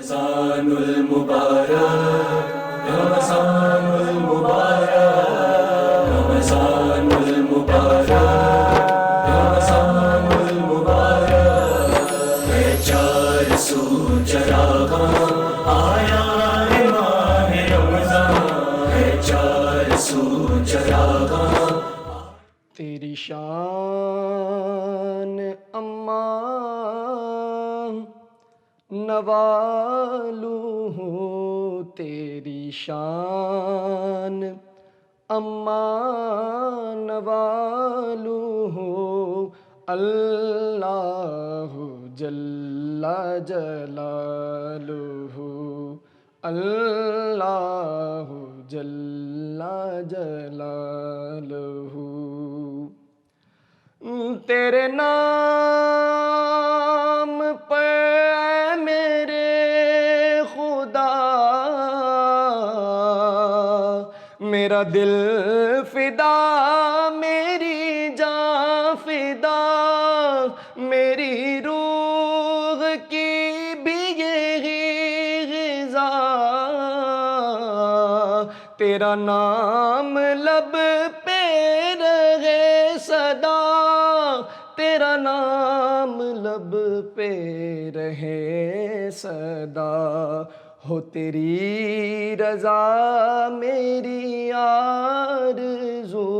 رمضان المبارک، رمضان المبارک، رمضان المبارک، رمضان المبارک، ہے 400 چراغاں آیا ہے ماہ رمضان، ہے 400 چراغاں۔ تیری شان اماں نوالو ہوں، تیری شان اماں نوالو ہوں، اللہ جل جلالہ، اللہ جل جلالہ۔ تیرے نام پہ اے میرے خدا میرا دل فدا، میری جان فدا، میری روح کی بھی یہی غذا، تیرا نام لب پہ رہے صدا، تیرا نام لب پہ رہے صدا، ہو تیری رضا میری آرزو،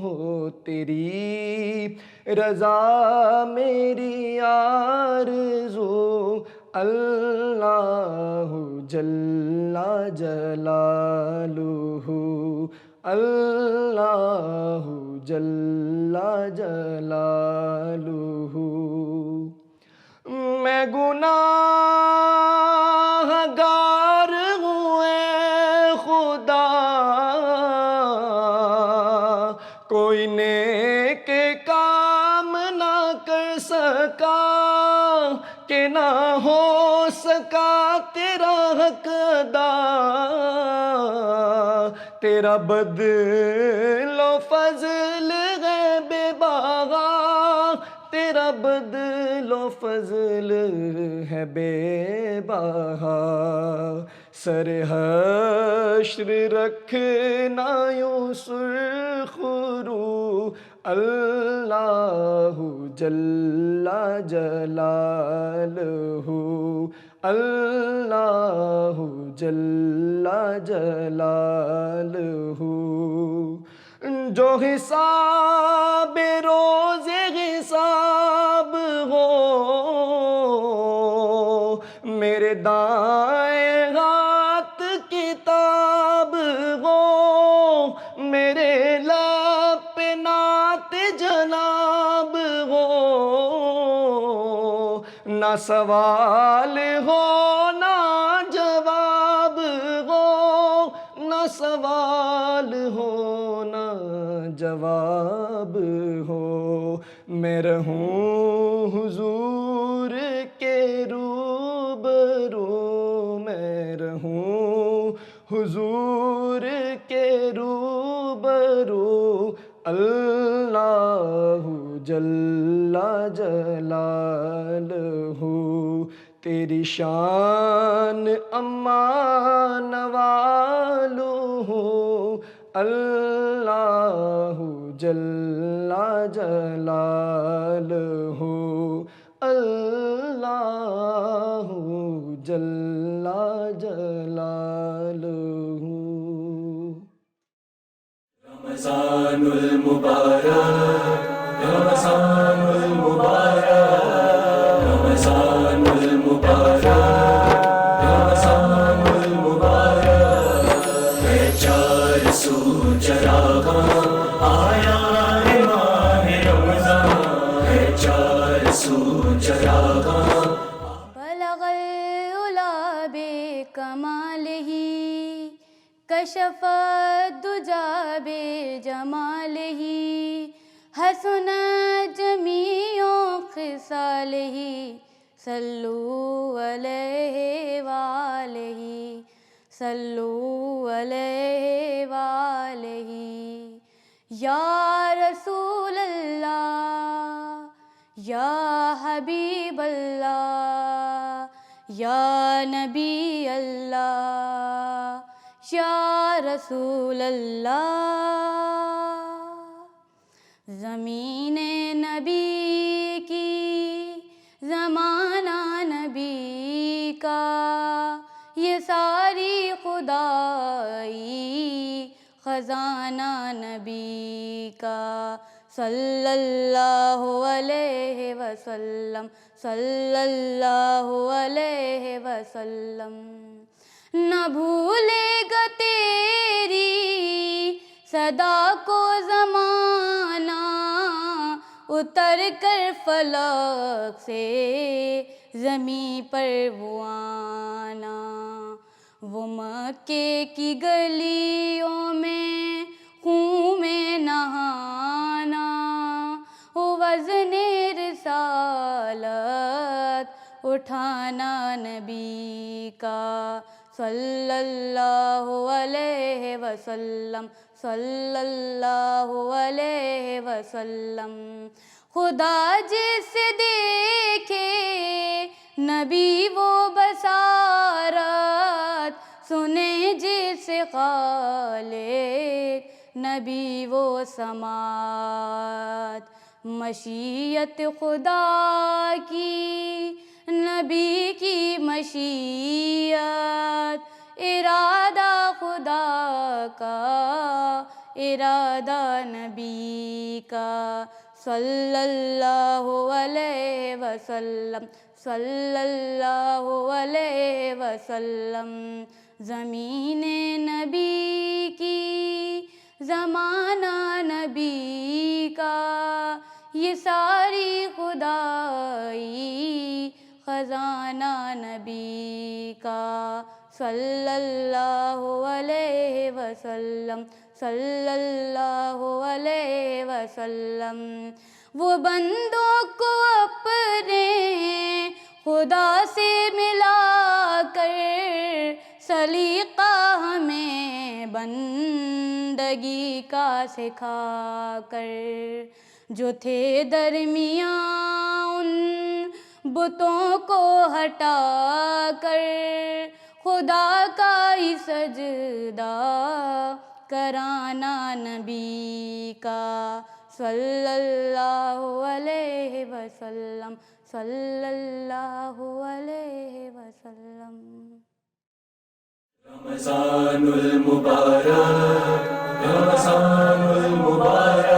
ہو تیری رضا میری آرزو، اللہ جل جلالہ، اللہ جل جلالہ۔ میں گناہ گار ہوں اے خدا، کوئی نیک کام نہ کر سکا، کہ نہ ہو سکا تیرا حق ادا، تیرا بدل و فضل ہے بے بہا، تیرا بدل و فضل ہے بے بہا، سر حشر رکھنا یوں سرخ رو، اللہ جل جلالہ، اللہ جل جلالہ۔ جو حساب روز حساب ہو میرے دائیں ہاتھ کتاب ہو، میرے لب پہ نعت جناب ہو، نہ سوال ہو نہ جواب ہو، نہ سوال ہو نہ جواب ہو، میں رہوں حضور کے روبرو، میں رہوں حضور کے روبرو، اللہ جل جلالہ، تیری شان اماں نوالو ہوں، اللہ جل جلالہ، اللہ جل جلالہ۔ رمضان المبارک، رمضان المبارک، رمضان المبارک، رمضان المبارک، ہے 400 چراغاں آیا ہے ماہ رمضان، ہے 400 چراغاں۔ بلغ العلا بکمالہ، کشف الدجى بجمالہ، حسنت جمیع خصالہ، صلوا علیہ وآلہ، صلوا علیہ وآلہ۔ یا رسول اللہ، یا حبیب اللہ، یا نبی اللہ یا رسول اللہ، زمین نبی کی زمانہ نبی کا، یہ ساری خدائی خزانہ نبی کا، صلی اللہ علیہ وسلم، صلی اللہ علیہ وسلم۔ نہ بھولے گا تیری صدا کو زمانہ، اتر کر فلک سے زمیں پر وہ آنا، وہ مکے کی گلیوں میں خون میں نہانا، وزن رسالت اٹھانا نبی کا، صلی اللہ علیہ وسلم، صلی اللہ علیہ وسلم۔ خدا جس دیکھے نبی وہ بصارت، سنے جس خالق نبی وہ سماعت، مشیت خدا کی نبی کی مشیت، ارادہ خدا کا ارادہ نبی کا، صلی اللہ علیہ وسلم، صلی اللہ علیہ وسلم۔ زمین نبی کی زمانہ نبی کا، یہ ساری خدائی خزانہ نبی کا، صلی اللہ علیہ وسلم، صلی اللہ علیہ وسلم۔ وہ بندوں کو اپنے خدا سے ملا کر، سلیقہ ہمیں بندگی کا سکھا کر، جو تھے درمیان ان بتوں کو ہٹا کر، خدا کا ہی سجدہ کرانا نبی کا، صلی اللہ علیہ وسلم، صلی اللہ علیہ وسلم۔ رمضان المبارک، رمضان المبارک،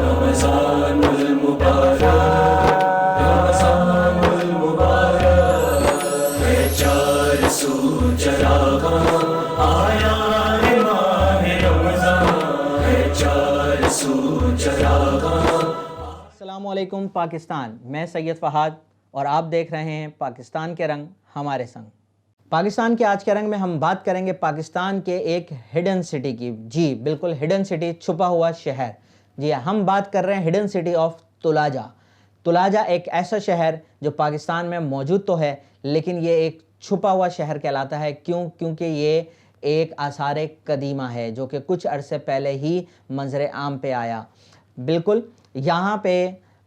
رمضان المبارک، رمضان المبارک، ہے چار سو چراغاں آیا ہے ماہ رمضان، ہے چار سو چراغاں۔ السلام علیکم پاکستان، میں سید فہد اور آپ دیکھ رہے ہیں پاکستان کے رنگ ہمارے سنگ۔ پاکستان کے آج کے رنگ میں ہم بات کریں گے پاکستان کے ایک ہڈن سٹی کی، جی بالکل ہڈن سٹی، چھپا ہوا شہر۔ جی ہم بات کر رہے ہیں ہڈن سٹی آف تلاجہ۔ تلاجہ ایک ایسا شہر جو پاکستان میں موجود تو ہے لیکن یہ ایک چھپا ہوا شہر کہلاتا ہے۔ کیونکہ یہ ایک آثار قدیمہ ہے جو کہ کچھ عرصے پہلے ہی منظر عام پہ آیا۔ بالکل یہاں پہ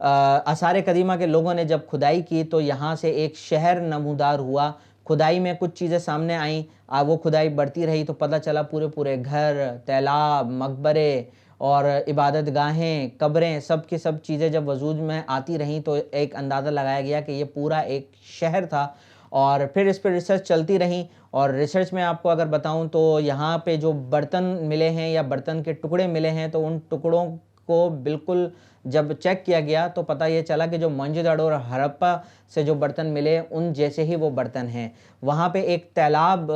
آثار قدیمہ کے لوگوں نے جب کھدائی کی تو یہاں سے ایک شہر نمودار ہوا۔ کھدائی میں کچھ چیزیں سامنے آئیں، وہ کھدائی بڑھتی رہی تو پتہ چلا پورے گھر، تالاب، مقبرے اور عبادت گاہیں، قبریں، سب کی سب چیزیں جب وجود میں آتی رہیں تو ایک اندازہ لگایا گیا کہ یہ پورا ایک شہر تھا۔ اور پھر اس پہ ریسرچ چلتی رہیں، اور ریسرچ میں آپ کو اگر بتاؤں تو یہاں پہ جو برتن ملے ہیں یا برتن کے ٹکڑے ملے ہیں تو ان ٹکڑوں کو بالکل جب چیک کیا گیا تو پتہ یہ چلا کہ جو موئنجو داڑو اور ہڑپا سے جو برتن ملے ان جیسے ہی وہ برتن ہیں۔ وہاں پہ ایک تالاب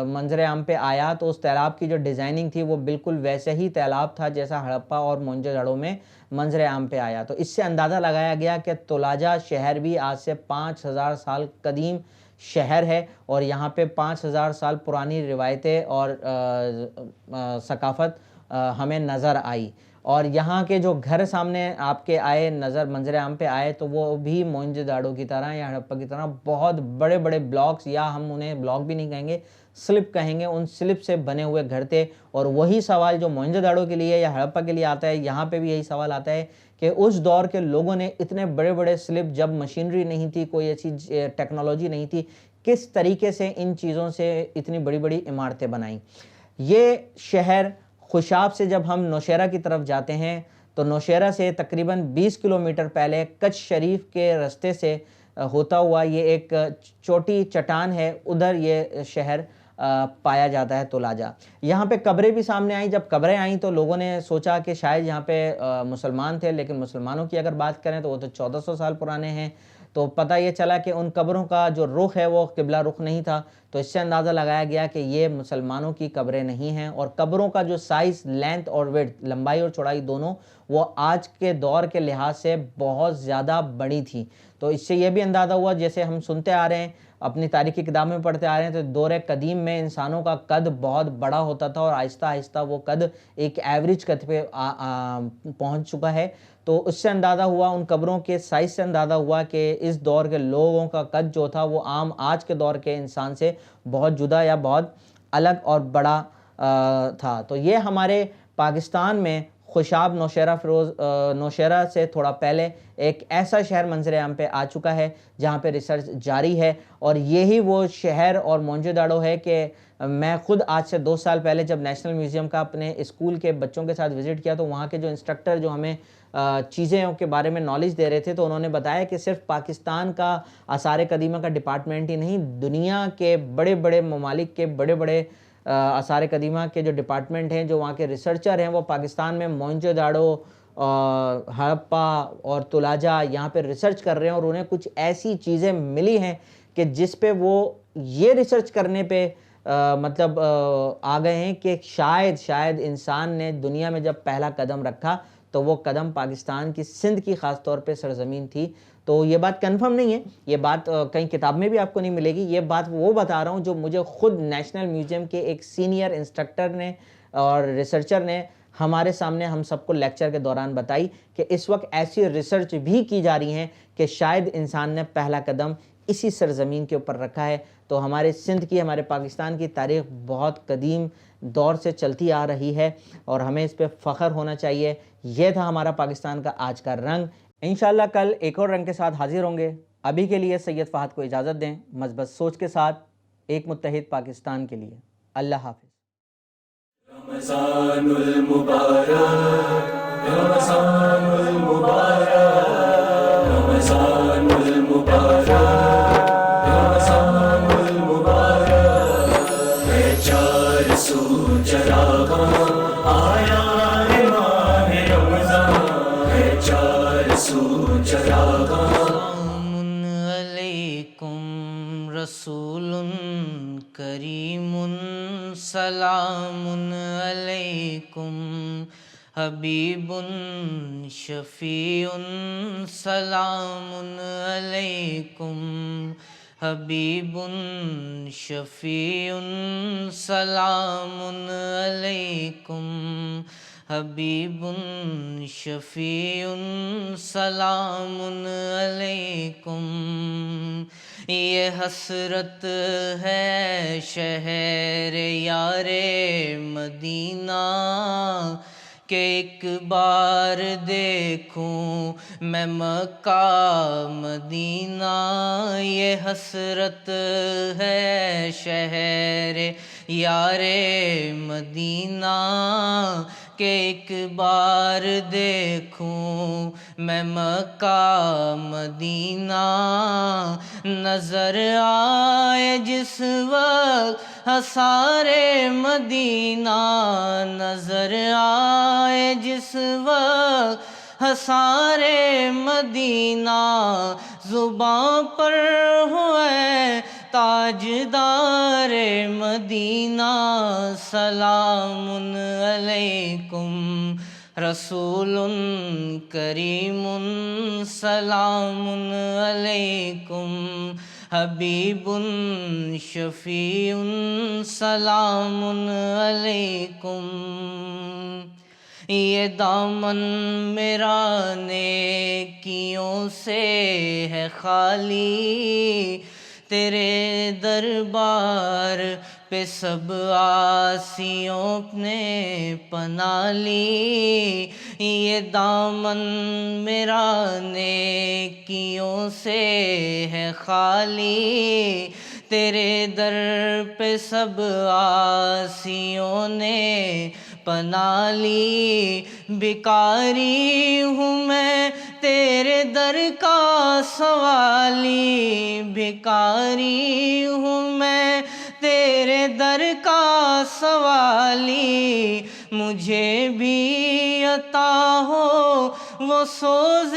منظر عام پہ آیا تو اس تالاب کی جو ڈیزائننگ تھی وہ بالکل ویسے ہی تالاب تھا جیسا ہڑپا اور موئنجو داڑو میں منظر عام پہ آیا۔ تو اس سے اندازہ لگایا گیا کہ تلاجہ شہر بھی آج سے 5000 سال قدیم شہر ہے، اور یہاں پہ 5000 سال پرانی روایتیں اور ثقافت ہمیں نظر آئی۔ اور یہاں کے جو گھر سامنے آپ کے آئے منظر عام پہ آئے تو وہ بھی موئنجو داڑو کی طرح یا ہڑپا کی طرح بہت بڑے بلاکس، یا ہم انہیں بلاک بھی نہیں کہیں گے، سلپ کہیں گے، ان سلپ سے بنے ہوئے گھر تھے۔ اور وہی سوال جو موئنجو داڑو کے لیے یا ہڑپا کے لیے آتا ہے، یہاں پہ بھی یہی سوال آتا ہے کہ اس دور کے لوگوں نے اتنے بڑے بڑے سلپ، جب مشینری نہیں تھی، کوئی ایسی ٹیکنالوجی نہیں تھی، کس طریقے سے ان چیزوں سے اتنی بڑی بڑی عمارتیں بنائیں۔ یہ شہر خوشاب سے جب ہم نوشہرہ کی طرف جاتے ہیں تو نوشہرہ سے تقریباً 20 کلومیٹر پہلے کچھ شریف کے رستے سے ہوتا ہوا یہ ایک چھوٹی چٹان ہے، ادھر یہ شہر پایا جاتا ہے تولاجہ۔ یہاں پہ قبریں بھی سامنے آئیں، جب قبریں آئیں تو لوگوں نے سوچا کہ شاید یہاں پہ مسلمان تھے، لیکن مسلمانوں کی اگر بات کریں تو وہ تو 1400 سال پرانے ہیں۔ تو پتہ یہ چلا کہ ان قبروں کا جو رخ ہے وہ قبلہ رخ نہیں تھا، تو اس سے اندازہ لگایا گیا کہ یہ مسلمانوں کی قبریں نہیں ہیں، اور قبروں کا جو سائز، لینتھ اور ویڈتھ، لمبائی اور چوڑائی دونوں، وہ آج کے دور کے لحاظ سے بہت زیادہ بڑی تھی۔ تو اس سے یہ بھی اندازہ ہوا، جیسے ہم سنتے آ رہے ہیں، اپنی تاریخی کتاب میں پڑھتے آ رہے ہیں، تو دور قدیم میں انسانوں کا قد بہت بڑا ہوتا تھا، اور آہستہ آہستہ وہ قد ایک ایوریج قد پہ پہنچ چکا ہے۔ تو اس سے اندازہ ہوا، ان قبروں کے سائز سے اندازہ ہوا کہ اس دور کے لوگوں کا قد جو تھا وہ عام آج کے دور کے انسان سے بہت جدا یا بہت الگ اور بڑا تھا۔ تو یہ ہمارے پاکستان میں خوشاب نوشہرہ سے تھوڑا پہلے ایک ایسا شہر منظر عام پہ آ چکا ہے جہاں پہ ریسرچ جاری ہے، اور یہی وہ شہر اور موئنجو ہے کہ میں خود آج سے 2 سال پہلے جب نیشنل میوزیم کا اپنے اسکول کے بچوں کے ساتھ وزٹ کیا، تو وہاں کے جو انسٹرکٹر جو ہمیں چیزیں کے بارے میں نالج دے رہے تھے، تو انہوں نے بتایا کہ صرف پاکستان کا آثار قدیمہ کا ڈپارٹمنٹ ہی نہیں، دنیا کے بڑے بڑے ممالک کے بڑے بڑے آثار قدیمہ کے جو ڈپارٹمنٹ ہیں، جو وہاں کے ریسرچر ہیں، وہ پاکستان میں موئنجو داڑو، ہڑپا اور تولاجہ یہاں پہ ریسرچ کر رہے ہیں، اور انہیں کچھ ایسی چیزیں ملی ہیں کہ جس پہ وہ یہ ریسرچ کرنے پہ مطلب آ گئے ہیں کہ شاید انسان نے دنیا میں جب پہلا قدم رکھا تو وہ قدم پاکستان کی سندھ کی خاص طور پہ سرزمین تھی۔ تو یہ بات کنفرم نہیں ہے، یہ بات کہیں کتاب میں بھی آپ کو نہیں ملے گی، یہ بات وہ بتا رہا ہوں جو مجھے خود نیشنل میوزیم کے ایک سینئر انسٹرکٹر نے اور ریسرچر نے ہمارے سامنے ہم سب کو لیکچر کے دوران بتائی، کہ اس وقت ایسی ریسرچ بھی کی جا رہی ہیں کہ شاید انسان نے پہلا قدم اسی سرزمین کے اوپر رکھا ہے۔ تو ہمارے سندھ کی، ہمارے پاکستان کی تاریخ بہت قدیم دور سے چلتی آ رہی ہے، اور ہمیں اس پہ فخر ہونا چاہیے۔ یہ تھا ہمارا پاکستان کا آج کا رنگ۔ انشاءاللہ کل ایک اور رنگ کے ساتھ حاضر ہوں گے۔ ابھی کے لیے سید فہد کو اجازت دیں، مثبت سوچ کے ساتھ ایک متحد پاکستان کے لیے۔ اللہ حافظ۔ رمضان المبارک، رمضان المبارک، رمضان المبارک، رمضان المبارک، ہے چار سو چراغاں آیا ہے ماہ رمضان، ہے چار سو چراغاں۔ سلام علیکم رسول کریم، سلام علیکم حبیب شفیع، سلام علیکم حبیب شفیع، سلام علیکم حبیب شفیع، سلام علیکم۔ یہ حسرت ہے شہر یار مدینہ، کہ ایک بار دیکھوں میں مکہ مدینہ۔ یہ حسرت ہے شہر یار مدینہ، کہ ایک بار دیکھوں میں مکہ مدینہ۔ نظر آئے جس وقت آثار مدینہ، نظر آئے جس وقت آثار مدینہ، زباں پر ہوئے تاجدار مدینہ۔ سلام علیکم رسول کریم، سلام علیکم حبیب شفیع، سلام علیکم۔ یہ دامن میرا نیکیوں سے ہے خالی، تیرے دربار پہ سب آسیوں نے پناہ لی، یہ دامن میرا نیکیوں سے ہے خالی، تیرے در پہ سب آسیوں نے پناہ لی، بھکاری ہوں میں تیرے در کا سوالی، بھکاری ہوں میں تیرے در کا سوالی، مجھے بھی عطا ہو وہ سوز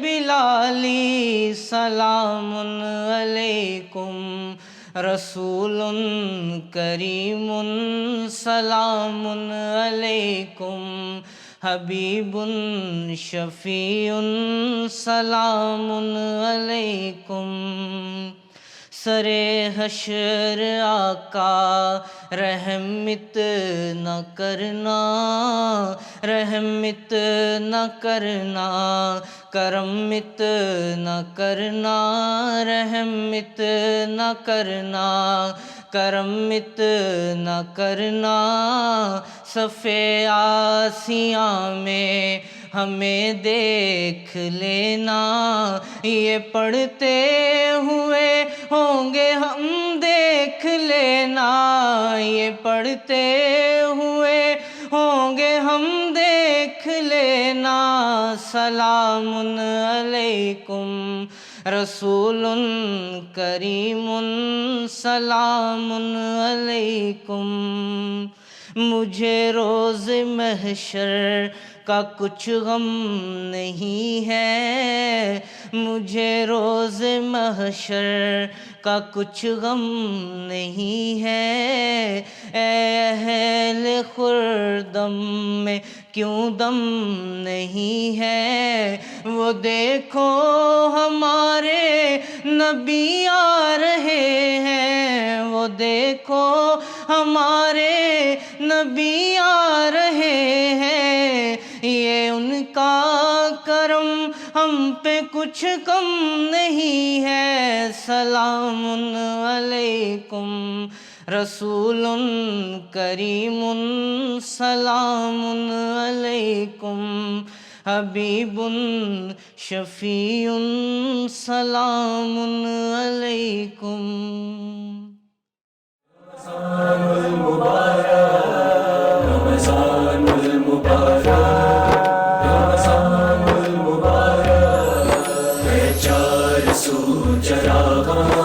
بلالی، سلام علیکم رسول کریم، سلام علیکم حبیب شفیع، سلام علیکم، سر حشر آقا رحمت نہ کرنا، رحمت نہ کرنا، کرمت نہ کرنا، رحمت نہ کرنا، کرمت نہ کرنا، صف آسیاں میں ہمیں دیکھ لینا، یہ پڑھتے ہوئے ہوں گے ہم دیکھ لینا، یہ پڑھتے ہوئے ہوں گے ہم دیکھ لینا، سلام علیکم رسول کریم، سلام علیکم، مجھے روز محشر کا کچھ غم نہیں ہے، مجھے روز محشر کا کچھ غم نہیں ہے، اے اہل خردم میں کیوں دم نہیں ہے، وہ دیکھو ہمارے نبی آ رہے ہیں، وہ دیکھو ہمارے نبی آ رہے ہیں، یہ ان کا کرم ہم پہ کچھ کم نہیں ہے، سلام علیکم رسول کریم، سلام علیکم حبیب شفیع، سلام علیکم۔ رمضان المبارک، رمضان المبارک، ہے چار سو چراغاں